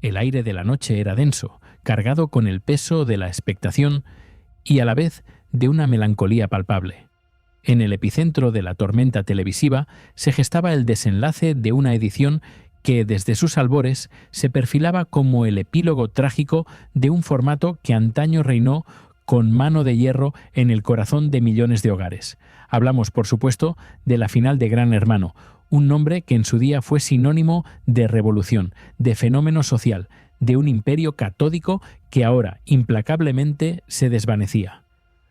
El aire de la noche era denso, cargado con el peso de la expectación y a la vez de una melancolía palpable. En el epicentro de la tormenta televisiva se gestaba el desenlace de una edición que desde sus albores se perfilaba como el epílogo trágico de un formato que antaño reinó con mano de hierro en el corazón de millones de hogares. Hablamos, por supuesto, de la final de Gran Hermano, un nombre que en su día fue sinónimo de revolución, de fenómeno social, de un imperio catódico que ahora implacablemente se desvanecía.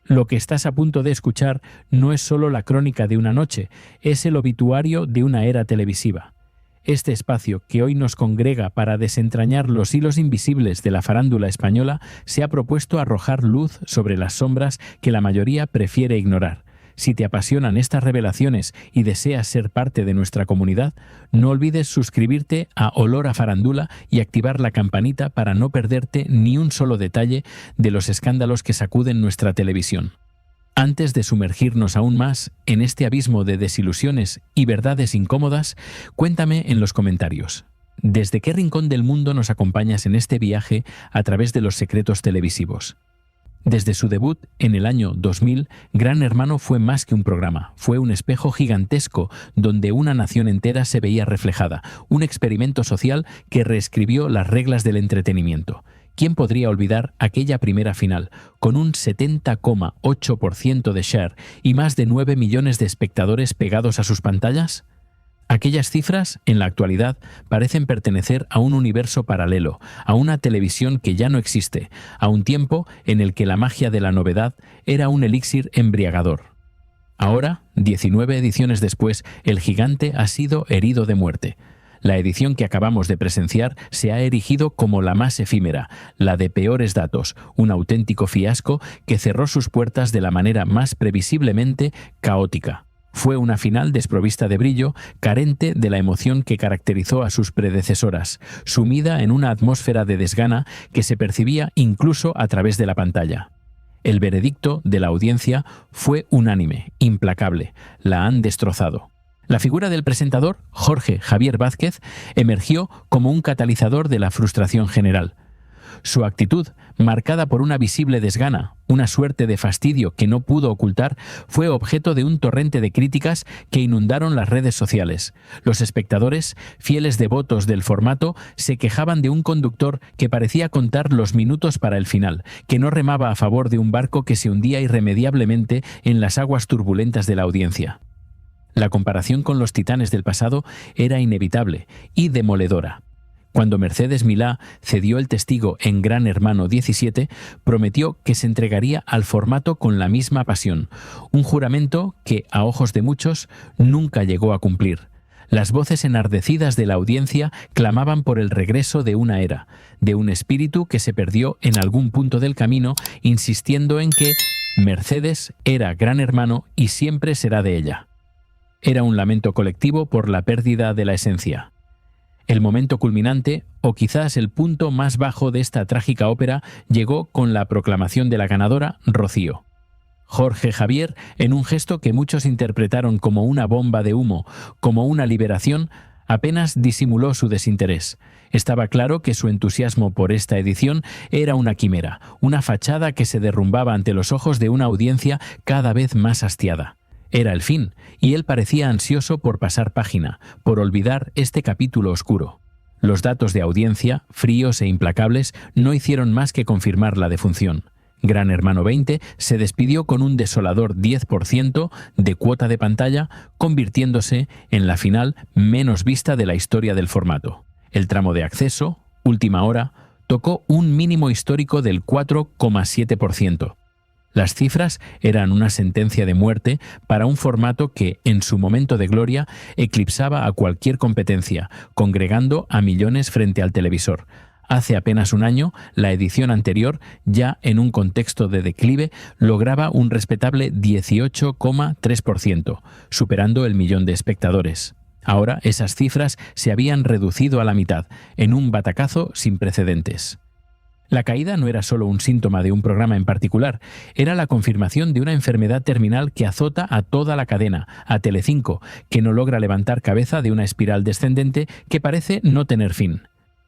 Lo que estás a punto de escuchar no es solo la crónica de una noche, es el obituario de una era televisiva. Este espacio que hoy nos congrega para desentrañar los hilos invisibles de la farándula española se ha propuesto arrojar luz sobre las sombras que la mayoría prefiere ignorar. Si te apasionan estas revelaciones y deseas ser parte de nuestra comunidad, no olvides suscribirte a Olor a Farándula y activar la campanita para no perderte ni un solo detalle de los escándalos que sacuden nuestra televisión. Antes de sumergirnos aún más en este abismo de desilusiones y verdades incómodas, cuéntame en los comentarios, ¿desde qué rincón del mundo nos acompañas en este viaje a través de los secretos televisivos? Desde su debut en el año 2000, Gran Hermano fue más que un programa, fue un espejo gigantesco donde una nación entera se veía reflejada, un experimento social que reescribió las reglas del entretenimiento. ¿Quién podría olvidar aquella primera final, con un 70,8% de share y más de 9 millones de espectadores pegados a sus pantallas? Aquellas cifras, en la actualidad, parecen pertenecer a un universo paralelo, a una televisión que ya no existe, a un tiempo en el que la magia de la novedad era un elixir embriagador. Ahora, 19 ediciones después, el gigante ha sido herido de muerte. La edición que acabamos de presenciar se ha erigido como la más efímera, la de peores datos, un auténtico fiasco que cerró sus puertas de la manera más previsiblemente caótica. Fue una final desprovista de brillo, carente de la emoción que caracterizó a sus predecesoras, sumida en una atmósfera de desgana que se percibía incluso a través de la pantalla. El veredicto de la audiencia fue unánime, implacable. La han destrozado. La figura del presentador, Jorge Javier Vázquez, emergió como un catalizador de la frustración general. Su actitud, marcada por una visible desgana, una suerte de fastidio que no pudo ocultar, fue objeto de un torrente de críticas que inundaron las redes sociales. Los espectadores, fieles devotos del formato, se quejaban de un conductor que parecía contar los minutos para el final, que no remaba a favor de un barco que se hundía irremediablemente en las aguas turbulentas de la audiencia. La comparación con los titanes del pasado era inevitable y demoledora. Cuando Mercedes Milá cedió el testigo en Gran Hermano 17, prometió que se entregaría al formato con la misma pasión, un juramento que, a ojos de muchos, nunca llegó a cumplir. Las voces enardecidas de la audiencia clamaban por el regreso de una era, de un espíritu que se perdió en algún punto del camino, insistiendo en que Mercedes era Gran Hermano y siempre será de ella. Era un lamento colectivo por la pérdida de la esencia. El momento culminante, o quizás el punto más bajo de esta trágica ópera, llegó con la proclamación de la ganadora, Rocío. Jorge Javier, en un gesto que muchos interpretaron como una bomba de humo, como una liberación, apenas disimuló su desinterés. Estaba claro que su entusiasmo por esta edición era una quimera, una fachada que se derrumbaba ante los ojos de una audiencia cada vez más hastiada. Era el fin, y él parecía ansioso por pasar página, por olvidar este capítulo oscuro. Los datos de audiencia, fríos e implacables, no hicieron más que confirmar la defunción. Gran Hermano 20 se despidió con un desolador 10% de cuota de pantalla, convirtiéndose en la final menos vista de la historia del formato. El tramo de acceso, última hora, tocó un mínimo histórico del 4,7%. Las cifras eran una sentencia de muerte para un formato que, en su momento de gloria, eclipsaba a cualquier competencia, congregando a millones frente al televisor. Hace apenas un año, la edición anterior, ya en un contexto de declive, lograba un respetable 18,3%, superando el millón de espectadores. Ahora esas cifras se habían reducido a la mitad, en un batacazo sin precedentes. La caída no era solo un síntoma de un programa en particular, era la confirmación de una enfermedad terminal que azota a toda la cadena, a Telecinco, que no logra levantar cabeza de una espiral descendente que parece no tener fin.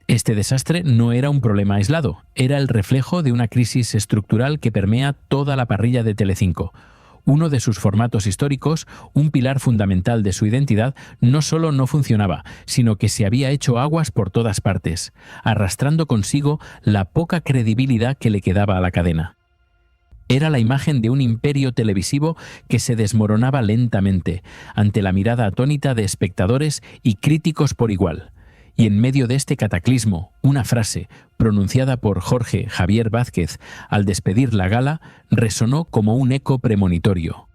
Este desastre no era un problema aislado, era el reflejo de una crisis estructural que permea toda la parrilla de Telecinco. Uno de sus formatos históricos, un pilar fundamental de su identidad, no solo no funcionaba, sino que se había hecho aguas por todas partes, arrastrando consigo la poca credibilidad que le quedaba a la cadena. Era la imagen de un imperio televisivo que se desmoronaba lentamente, ante la mirada atónita de espectadores y críticos por igual. Y en medio de este cataclismo, una frase, pronunciada por Jorge Javier Vázquez al despedir la gala, resonó como un eco premonitorio.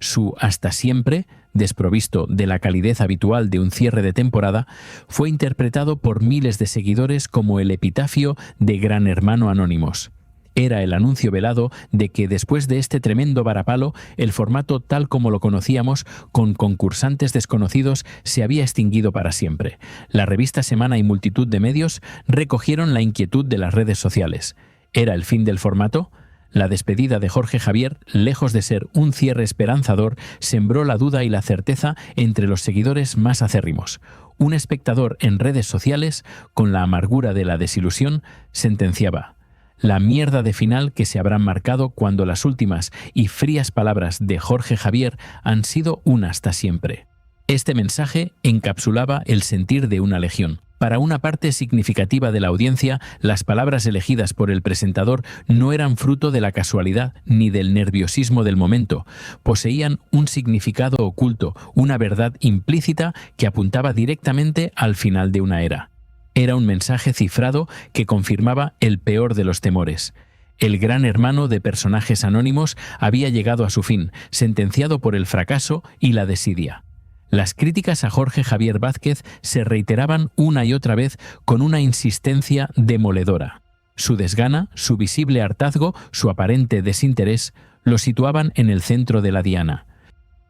Su "hasta siempre", desprovisto de la calidez habitual de un cierre de temporada, fue interpretado por miles de seguidores como el epitafio de Gran Hermano Anónimos. Era el anuncio velado de que después de este tremendo varapalo, el formato tal como lo conocíamos, con concursantes desconocidos, se había extinguido para siempre. La revista Semana y multitud de medios recogieron la inquietud de las redes sociales. ¿Era el fin del formato? La despedida de Jorge Javier, lejos de ser un cierre esperanzador, sembró la duda y la certeza entre los seguidores más acérrimos. Un espectador en redes sociales, con la amargura de la desilusión, sentenciaba: la mierda de final que se habrán marcado cuando las últimas y frías palabras de Jorge Javier han sido un hasta siempre. Este mensaje encapsulaba el sentir de una legión. Para una parte significativa de la audiencia, las palabras elegidas por el presentador no eran fruto de la casualidad ni del nerviosismo del momento. Poseían un significado oculto, una verdad implícita que apuntaba directamente al final de una era. Era un mensaje cifrado que confirmaba el peor de los temores. El gran hermano de personajes anónimos había llegado a su fin, sentenciado por el fracaso y la desidia. Las críticas a Jorge Javier Vázquez se reiteraban una y otra vez con una insistencia demoledora. Su desgana, su visible hartazgo, su aparente desinterés, lo situaban en el centro de la diana.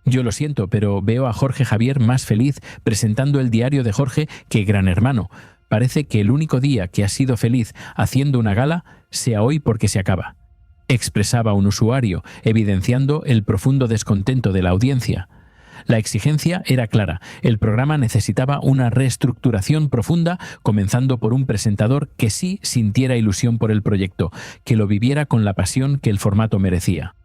Yo lo siento, pero veo a Jorge Javier más feliz presentando el diario de Jorge que Gran Hermano. Parece que el único día que ha sido feliz haciendo una gala sea hoy porque se acaba, expresaba un usuario, evidenciando el profundo descontento de la audiencia. La exigencia era clara: el programa necesitaba una reestructuración profunda, comenzando por un presentador que sí sintiera ilusión por el proyecto, que lo viviera con la pasión que el formato merecía.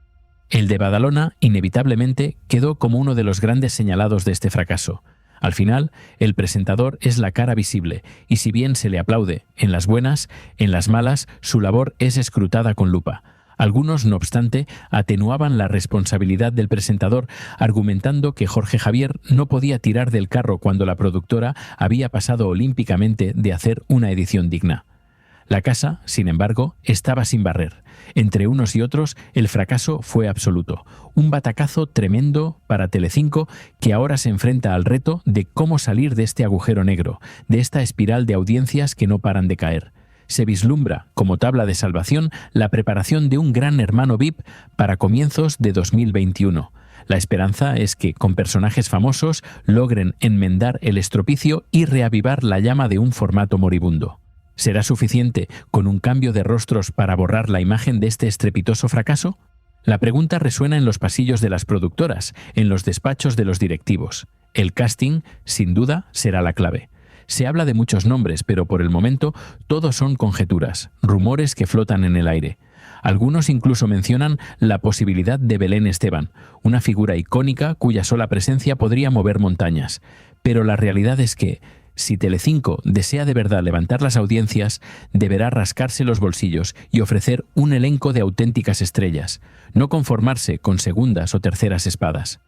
El de Badalona, inevitablemente, quedó como uno de los grandes señalados de este fracaso. Al final, el presentador es la cara visible, y si bien se le aplaude en las buenas, en las malas, su labor es escrutada con lupa. Algunos, no obstante, atenuaban la responsabilidad del presentador, argumentando que Jorge Javier no podía tirar del carro cuando la productora había pasado olímpicamente de hacer una edición digna. La casa, sin embargo, estaba sin barrer. Entre unos y otros, el fracaso fue absoluto. Un batacazo tremendo para Telecinco, que ahora se enfrenta al reto de cómo salir de este agujero negro, de esta espiral de audiencias que no paran de caer. Se vislumbra, como tabla de salvación, la preparación de un Gran Hermano VIP para comienzos de 2021. La esperanza es que, con personajes famosos, logren enmendar el estropicio y reavivar la llama de un formato moribundo. ¿Será suficiente con un cambio de rostros para borrar la imagen de este estrepitoso fracaso? La pregunta resuena en los pasillos de las productoras, en los despachos de los directivos. El casting, sin duda, será la clave. Se habla de muchos nombres, pero por el momento todos son conjeturas, rumores que flotan en el aire. Algunos incluso mencionan la posibilidad de Belén Esteban, una figura icónica cuya sola presencia podría mover montañas. Pero la realidad es que, si Telecinco desea de verdad levantar las audiencias, deberá rascarse los bolsillos y ofrecer un elenco de auténticas estrellas, no conformarse con segundas o terceras espadas.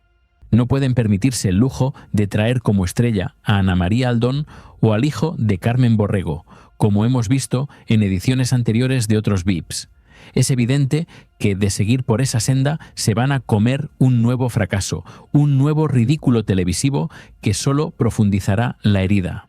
No pueden permitirse el lujo de traer como estrella a Ana María Aldón o al hijo de Carmen Borrego, como hemos visto en ediciones anteriores de otros VIPs. Es evidente que, de seguir por esa senda, se van a comer un nuevo fracaso, un nuevo ridículo televisivo que solo profundizará la herida.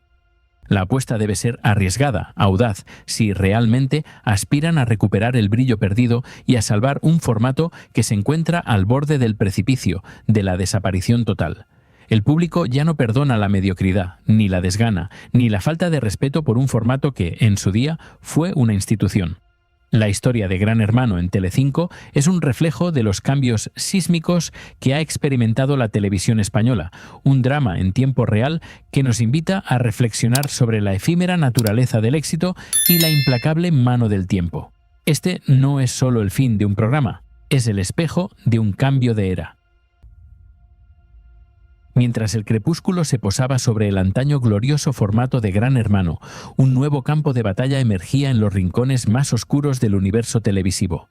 La apuesta debe ser arriesgada, audaz, si realmente aspiran a recuperar el brillo perdido y a salvar un formato que se encuentra al borde del precipicio, de la desaparición total. El público ya no perdona la mediocridad, ni la desgana, ni la falta de respeto por un formato que, en su día, fue una institución. La historia de Gran Hermano en Telecinco es un reflejo de los cambios sísmicos que ha experimentado la televisión española, un drama en tiempo real que nos invita a reflexionar sobre la efímera naturaleza del éxito y la implacable mano del tiempo. Este no es solo el fin de un programa, es el espejo de un cambio de era. Mientras el crepúsculo se posaba sobre el antaño glorioso formato de Gran Hermano, un nuevo campo de batalla emergía en los rincones más oscuros del universo televisivo.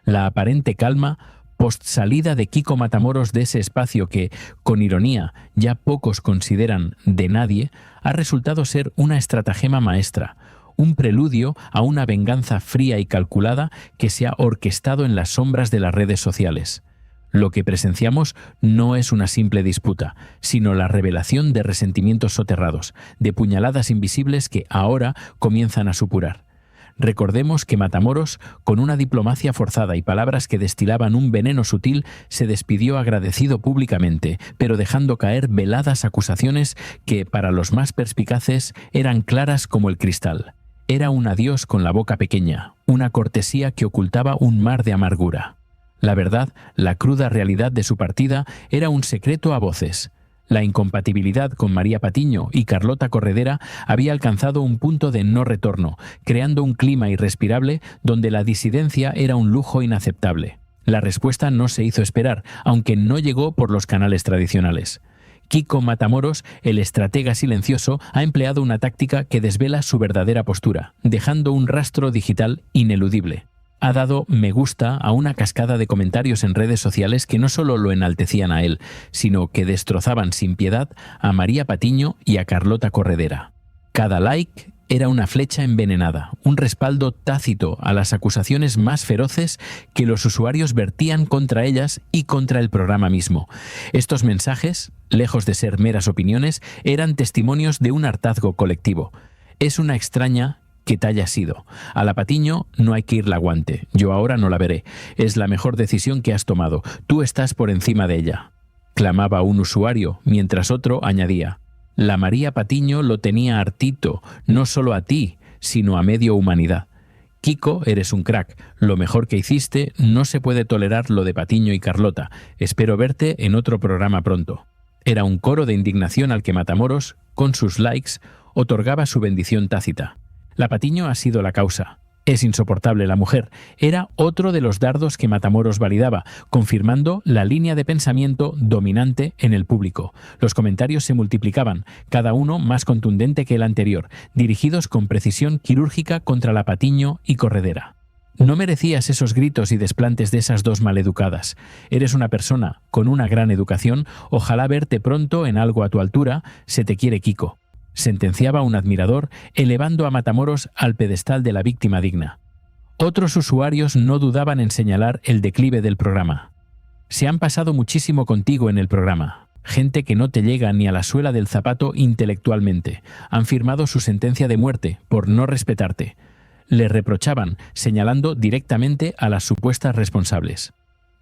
La aparente calma, post-salida de Kiko Matamoros de ese espacio que, con ironía, ya pocos consideran de nadie, ha resultado ser una estratagema maestra, un preludio a una venganza fría y calculada que se ha orquestado en las sombras de las redes sociales. Lo que presenciamos no es una simple disputa, sino la revelación de resentimientos soterrados, de puñaladas invisibles que ahora comienzan a supurar. Recordemos que Matamoros, con una diplomacia forzada y palabras que destilaban un veneno sutil, se despidió agradecido públicamente, pero dejando caer veladas acusaciones que, para los más perspicaces, eran claras como el cristal. Era un adiós con la boca pequeña, una cortesía que ocultaba un mar de amargura. La verdad, la cruda realidad de su partida era un secreto a voces. La incompatibilidad con María Patiño y Carlota Corredera había alcanzado un punto de no retorno, creando un clima irrespirable donde la disidencia era un lujo inaceptable. La respuesta no se hizo esperar, aunque no llegó por los canales tradicionales. Kiko Matamoros, el estratega silencioso, ha empleado una táctica que desvela su verdadera postura, dejando un rastro digital ineludible. Ha dado me gusta a una cascada de comentarios en redes sociales que no solo lo enaltecían a él, sino que destrozaban sin piedad a María Patiño y a Carlota Corredera. Cada like era una flecha envenenada, un respaldo tácito a las acusaciones más feroces que los usuarios vertían contra ellas y contra el programa mismo. Estos mensajes, lejos de ser meras opiniones, eran testimonios de un hartazgo colectivo. Es una extraña que te haya sido. A la Patiño no hay que irla aguante. Yo ahora no la veré. Es la mejor decisión que has tomado. Tú estás por encima de ella. Clamaba un usuario, mientras otro añadía: la María Patiño lo tenía hartito, no solo a ti, sino a medio humanidad. Kiko, eres un crack. Lo mejor que hiciste, no se puede tolerar lo de Patiño y Carlota. Espero verte en otro programa pronto. Era un coro de indignación al que Matamoros, con sus likes, otorgaba su bendición tácita. La Patiño ha sido la causa. Es insoportable la mujer. Era otro de los dardos que Matamoros validaba, confirmando la línea de pensamiento dominante en el público. Los comentarios se multiplicaban, cada uno más contundente que el anterior, dirigidos con precisión quirúrgica contra la Patiño y Corredera. No merecías esos gritos y desplantes de esas dos maleducadas. Eres una persona con una gran educación, ojalá verte pronto en algo a tu altura, se te quiere Kiko. Sentenciaba un admirador, elevando a Matamoros al pedestal de la víctima digna. Otros usuarios no dudaban en señalar el declive del programa. Se han pasado muchísimo contigo en el programa. Gente que no te llega ni a la suela del zapato intelectualmente. Han firmado su sentencia de muerte por no respetarte. Le reprochaban, señalando directamente a las supuestas responsables.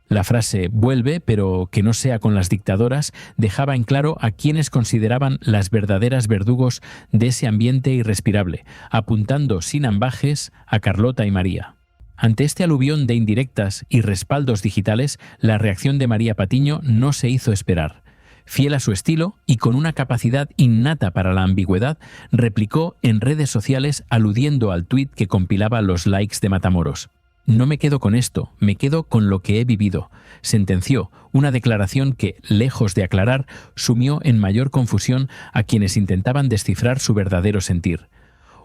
La frase «vuelve, pero que no sea con las dictadoras» dejaba en claro a quienes consideraban las verdaderas verdugos de ese ambiente irrespirable, apuntando sin ambajes a Carlota y María. Ante este aluvión de indirectas y respaldos digitales, la reacción de María Patiño no se hizo esperar. Fiel a su estilo y con una capacidad innata para la ambigüedad, replicó en redes sociales aludiendo al tuit que compilaba los likes de Matamoros. «No me quedo con esto, me quedo con lo que he vivido», sentenció, una declaración que, lejos de aclarar, sumió en mayor confusión a quienes intentaban descifrar su verdadero sentir.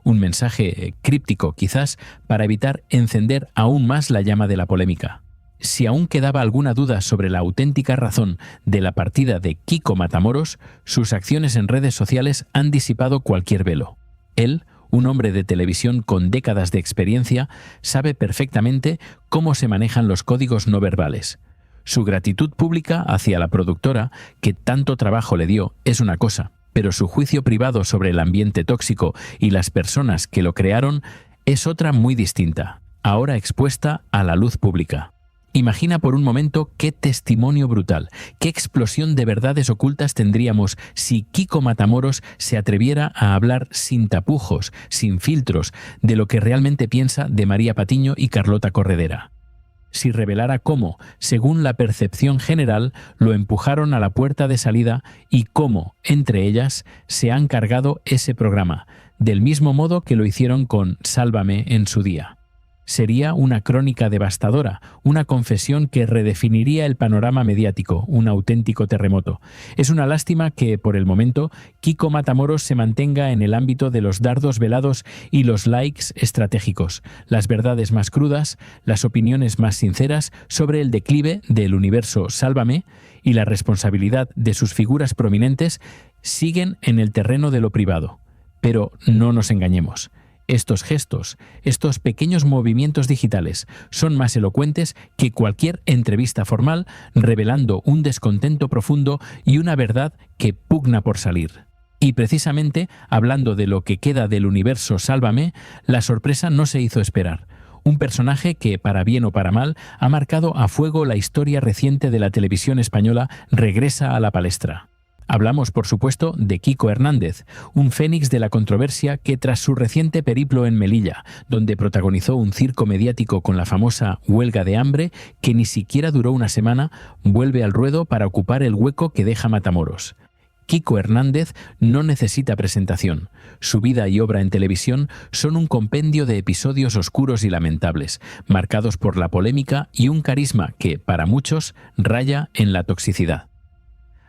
Un mensaje críptico, quizás, para evitar encender aún más la llama de la polémica. Si aún quedaba alguna duda sobre la auténtica razón de la partida de Kiko Matamoros, sus acciones en redes sociales han disipado cualquier velo. Él, un hombre de televisión con décadas de experiencia, sabe perfectamente cómo se manejan los códigos no verbales. Su gratitud pública hacia la productora, que tanto trabajo le dio, es una cosa, pero su juicio privado sobre el ambiente tóxico y las personas que lo crearon es otra muy distinta, ahora expuesta a la luz pública. Imagina por un momento qué testimonio brutal, qué explosión de verdades ocultas tendríamos si Kiko Matamoros se atreviera a hablar sin tapujos, sin filtros, de lo que realmente piensa de María Patiño y Carlota Corredera. Si revelara cómo, según la percepción general, lo empujaron a la puerta de salida y cómo, entre ellas, se han cargado ese programa, del mismo modo que lo hicieron con Sálvame en su día. Sería una crónica devastadora, una confesión que redefiniría el panorama mediático, un auténtico terremoto. Es una lástima que, por el momento, Kiko Matamoros se mantenga en el ámbito de los dardos velados y los likes estratégicos, las verdades más crudas, las opiniones más sinceras sobre el declive del universo Sálvame y la responsabilidad de sus figuras prominentes siguen en el terreno de lo privado. Pero no nos engañemos. Estos gestos, estos pequeños movimientos digitales, son más elocuentes que cualquier entrevista formal, revelando un descontento profundo y una verdad que pugna por salir. Y precisamente, hablando de lo que queda del universo Sálvame, la sorpresa no se hizo esperar. Un personaje que, para bien o para mal, ha marcado a fuego la historia reciente de la televisión española regresa a la palestra. Hablamos, por supuesto, de Kiko Hernández, un fénix de la controversia que tras su reciente periplo en Melilla, donde protagonizó un circo mediático con la famosa huelga de hambre, que ni siquiera duró una semana, vuelve al ruedo para ocupar el hueco que deja Matamoros. Kiko Hernández no necesita presentación. Su vida y obra en televisión son un compendio de episodios oscuros y lamentables, marcados por la polémica y un carisma que, para muchos, raya en la toxicidad.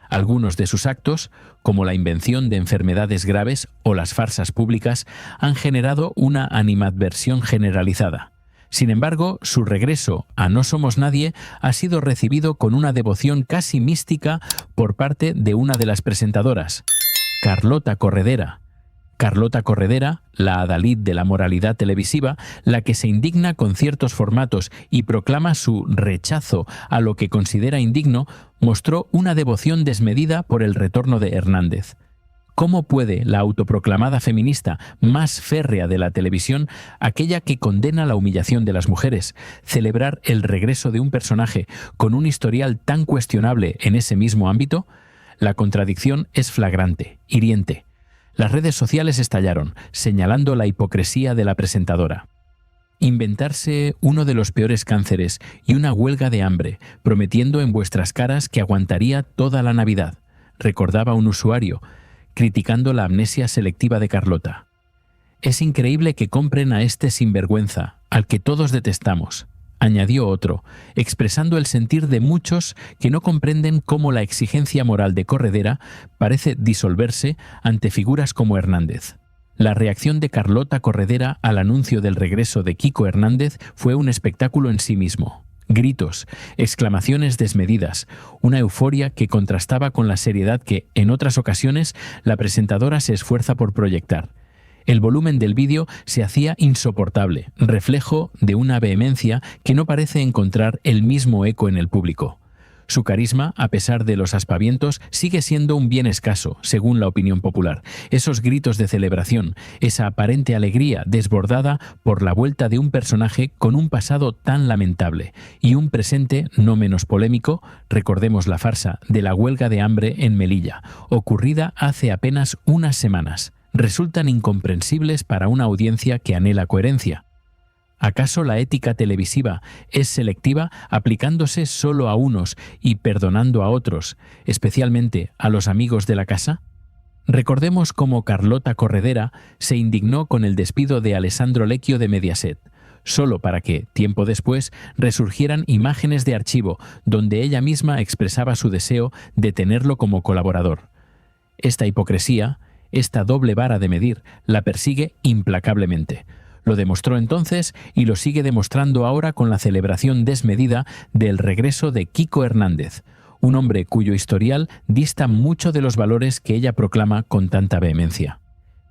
Algunos de sus actos, como la invención de enfermedades graves o las farsas públicas, han generado una animadversión generalizada. Sin embargo, su regreso a No Somos Nadie ha sido recibido con una devoción casi mística por parte de una de las presentadoras, Carlota Corredera. Carlota Corredera, la adalid de la moralidad televisiva, la que se indigna con ciertos formatos y proclama su rechazo a lo que considera indigno, mostró una devoción desmedida por el retorno de Hernández. ¿Cómo puede la autoproclamada feminista más férrea de la televisión, aquella que condena la humillación de las mujeres, celebrar el regreso de un personaje con un historial tan cuestionable en ese mismo ámbito? La contradicción es flagrante, hiriente. Las redes sociales estallaron, señalando la hipocresía de la presentadora. Inventarse uno de los peores cánceres y una huelga de hambre, prometiendo en vuestras caras que aguantaría toda la Navidad, recordaba un usuario, criticando la amnesia selectiva de Carlota. Es increíble que compren a este sinvergüenza, al que todos detestamos, añadió otro, expresando el sentir de muchos que no comprenden cómo la exigencia moral de Corredera parece disolverse ante figuras como Hernández. La reacción de Carlota Corredera al anuncio del regreso de Kiko Hernández fue un espectáculo en sí mismo. Gritos, exclamaciones desmedidas, una euforia que contrastaba con la seriedad que, en otras ocasiones, la presentadora se esfuerza por proyectar. El volumen del vídeo se hacía insoportable, reflejo de una vehemencia que no parece encontrar el mismo eco en el público. Su carisma, a pesar de los aspavientos, sigue siendo un bien escaso, según la opinión popular. Esos gritos de celebración, esa aparente alegría desbordada por la vuelta de un personaje con un pasado tan lamentable y un presente no menos polémico, recordemos la farsa de la huelga de hambre en Melilla, ocurrida hace apenas unas semanas, resultan incomprensibles para una audiencia que anhela coherencia. ¿Acaso la ética televisiva es selectiva, aplicándose solo a unos y perdonando a otros, especialmente a los amigos de la casa? Recordemos cómo Carlota Corredera se indignó con el despido de Alessandro Lecchio de Mediaset, solo para que, tiempo después, resurgieran imágenes de archivo donde ella misma expresaba su deseo de tenerlo como colaborador. Esta hipocresía, esta doble vara de medir, la persigue implacablemente. Lo demostró entonces y lo sigue demostrando ahora con la celebración desmedida del regreso de Kiko Hernández, un hombre cuyo historial dista mucho de los valores que ella proclama con tanta vehemencia.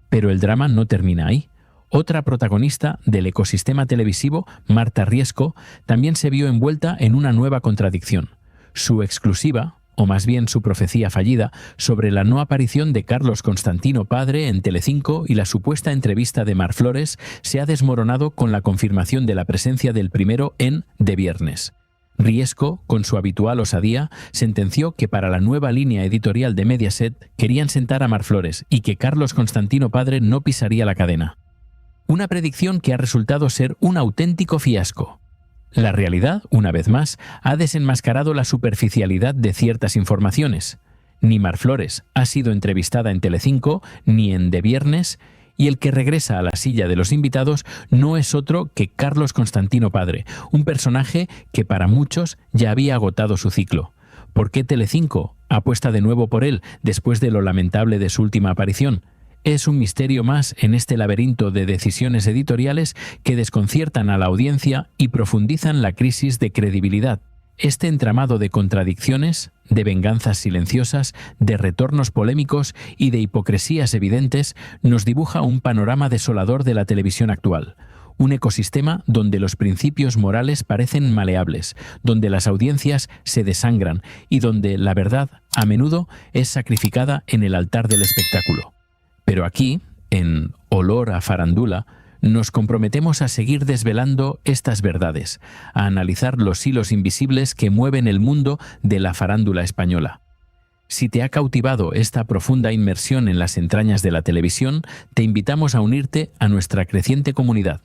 Pero el drama no termina ahí. Otra protagonista del ecosistema televisivo, Marta Riesco, también se vio envuelta en una nueva contradicción. Su exclusiva, o más bien su profecía fallida, sobre la no aparición de Carlos Constantino padre en Telecinco y la supuesta entrevista de Mar Flores se ha desmoronado con la confirmación de la presencia del primero en De Viernes. Riesco, con su habitual osadía, sentenció que para la nueva línea editorial de Mediaset querían sentar a Marflores y que Carlos Constantino padre no pisaría la cadena. Una predicción que ha resultado ser un auténtico fiasco. La realidad, una vez más, ha desenmascarado la superficialidad de ciertas informaciones. Ni Marflores ha sido entrevistada en Telecinco, ni en De Viernes, y el que regresa a la silla de los invitados no es otro que Carlos Constantino padre, un personaje que para muchos ya había agotado su ciclo. ¿Por qué Telecinco apuesta de nuevo por él después de lo lamentable de su última aparición? Es un misterio más en este laberinto de decisiones editoriales que desconciertan a la audiencia y profundizan la crisis de credibilidad. Este entramado de contradicciones, de venganzas silenciosas, de retornos polémicos y de hipocresías evidentes nos dibuja un panorama desolador de la televisión actual. Un ecosistema donde los principios morales parecen maleables, donde las audiencias se desangran y donde la verdad, a menudo, es sacrificada en el altar del espectáculo. Pero aquí, en Olor a Farándula, nos comprometemos a seguir desvelando estas verdades, a analizar los hilos invisibles que mueven el mundo de la farándula española. Si te ha cautivado esta profunda inmersión en las entrañas de la televisión, te invitamos a unirte a nuestra creciente comunidad.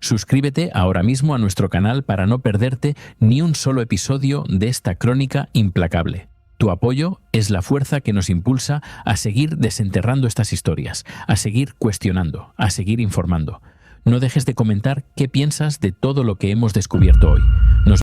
Suscríbete ahora mismo a nuestro canal para no perderte ni un solo episodio de esta crónica implacable. Tu apoyo es la fuerza que nos impulsa a seguir desenterrando estas historias, a seguir cuestionando, a seguir informando. No dejes de comentar qué piensas de todo lo que hemos descubierto hoy.